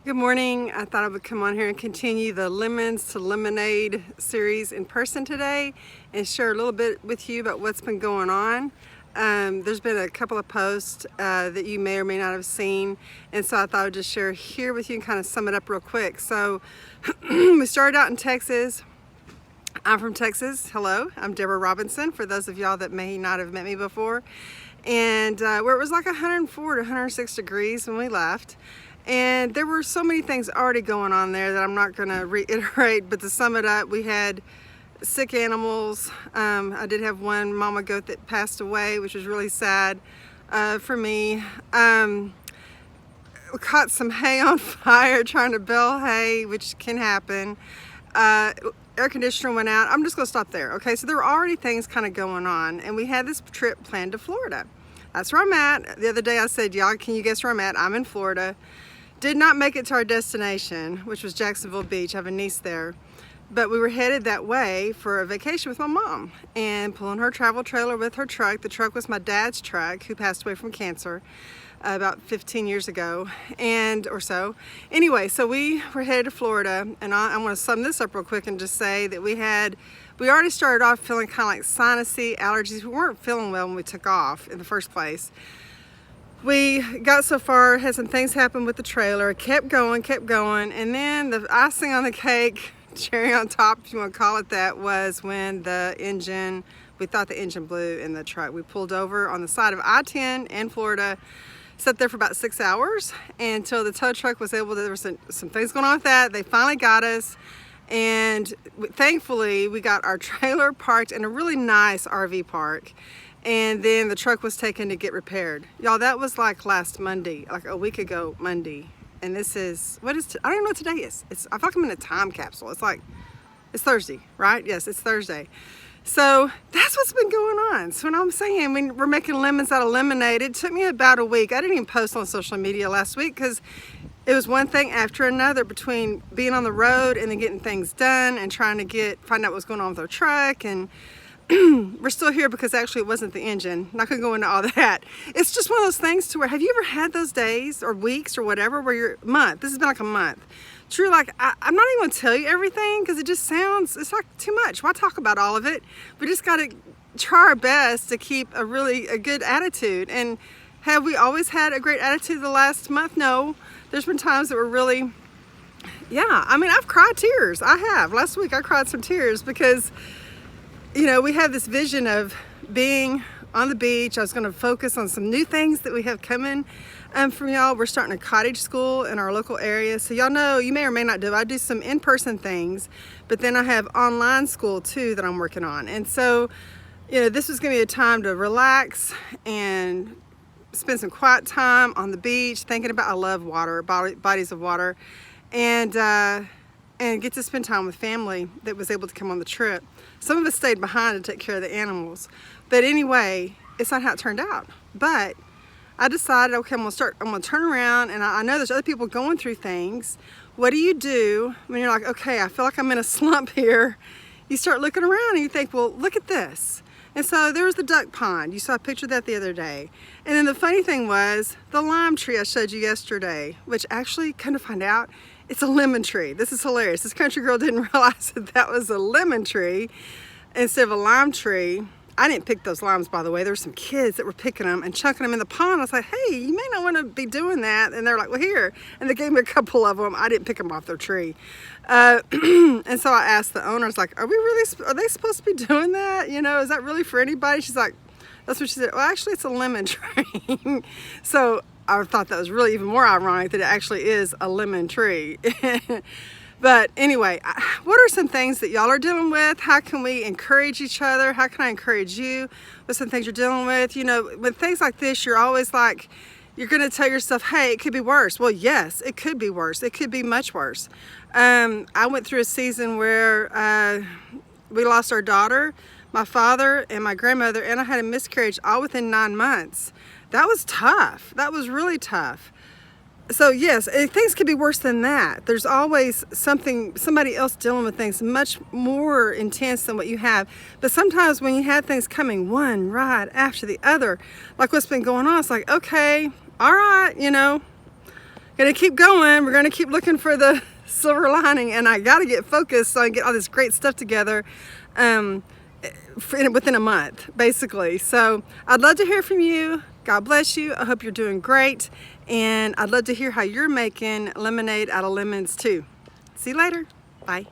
Good morning. I thought I would come on here and continue the Lemons to Lemonade series in person today and share a little bit with you about what's been going on. There's been a couple of posts that you may or may not have seen, and so I thought I would just share here with you and kind of sum it up real quick. So we started out in Texas. I'm from Texas. Hello, I'm Deborah Robinson, for those of y'all that may not have met me before. And where it was like 104 to 106 degrees when we left. And there were so many things already going on there that I'm not going to reiterate, but to sum it up, we had sick animals. I did have one mama goat that passed away, which was really sad for me. We caught some hay on fire trying to bale hay, which can happen. Air conditioner went out. I'm just going to stop there. Okay, so there were already things kind of going on, and we had this trip planned to Florida. That's where I'm at. The other day I said, y'all, can you guess where I'm at? I'm in Florida. Did not make it to our destination, which was Jacksonville Beach. I have a niece there. But we were headed that way for a vacation with my mom and pulling her travel trailer with her truck. The truck was my dad's truck, who passed away from cancer about 15 years ago or so. Anyway, so we were headed to Florida, and I want to sum this up real quick and just say that we already started off feeling kind of like sinusy allergies. We weren't feeling well when we took off in the first place. We got so far, had some things happen with the trailer, kept going, and then the icing on the cake, cherry on top, if you want to call it that, was when we thought the engine blew in the truck. We pulled over on the side of I-10 in Florida, sat there for about 6 hours until the tow truck was able to, there were some things going on with that. They finally got us, and thankfully we got our trailer parked in a really nice RV park. And then the truck was taken to get repaired. Y'all, that was like last Monday, like a week ago Monday. And this is, I don't even know what today is. I feel like I'm in a time capsule. It's Thursday, right? Yes, it's Thursday. So that's what's been going on. So when I'm saying we're making lemons out of lemonade, it took me about a week. I didn't even post on social media last week because it was one thing after another between being on the road and then getting things done and trying to find out what's going on with our truck. And we're still here because actually it wasn't the engine. Not gonna go into all that. It's just one of those things to where, have you ever had those days or weeks or whatever where this has been like a month. True, like I'm not even gonna tell you everything because it just sounds, it's like too much. Why talk about all of it? We just gotta try our best to keep a good attitude. And have we always had a great attitude the last month? No. There's been times that were really, I mean, I've cried tears. I have. Last week I cried some tears because we have this vision of being on the beach. I was going to focus on some new things that we have coming from y'all. We're starting a cottage school in our local area. So y'all know, you may or may not do, I do some in-person things, but then I have online school too that I'm working on. And so, this was going to be a time to relax and spend some quiet time on the beach, thinking about, I love water, bodies of water, and get to spend time with family that was able to come on the trip. Some of us stayed behind to take care of the animals. But anyway, it's not how it turned out. But I decided, okay, I'm gonna turn around, and I know there's other people going through things. What do you do when you're like, okay, I feel like I'm in a slump here? You start looking around and you think, well, look at this. And so there was the duck pond. You saw a picture of that the other day. And then the funny thing was the lime tree I showed you yesterday, which actually, come to find out, it's a lemon tree. This is hilarious. This country girl didn't realize that was a lemon tree instead of a lime tree. I didn't pick those limes, by the way. There were some kids that were picking them and chunking them in the pond. I was like, hey, you may not want to be doing that. And they're like, well, here. And they gave me a couple of them. I didn't pick them off their tree. And so I asked the owner, I was like, are they supposed to be doing that? Is that really for anybody? She's like, that's what she said. Well, actually, it's a lemon tree. So I thought that was really even more ironic that it actually is a lemon tree. But anyway, what are some things that y'all are dealing with? How can we encourage each other? How can I encourage you with some things you're dealing with? With things like this, you're always like, you're going to tell yourself, hey, it could be worse. Well, yes, it could be worse. It could be much worse. I went through a season where we lost our daughter, my father, and my grandmother, and I had a miscarriage all within 9 months. That was tough. That was really tough. So yes, things could be worse than that. There's always somebody else dealing with things much more intense than what you have. But sometimes when you have things coming one right after the other, like what's been going on, it's like, okay, all right, gonna keep going. We're gonna keep looking for the silver lining, and I gotta get focused so I can get all this great stuff together within a month, basically. So I'd love to hear from you. God bless you. I hope you're doing great, and I'd love to hear how you're making lemonade out of lemons too. See you later. Bye.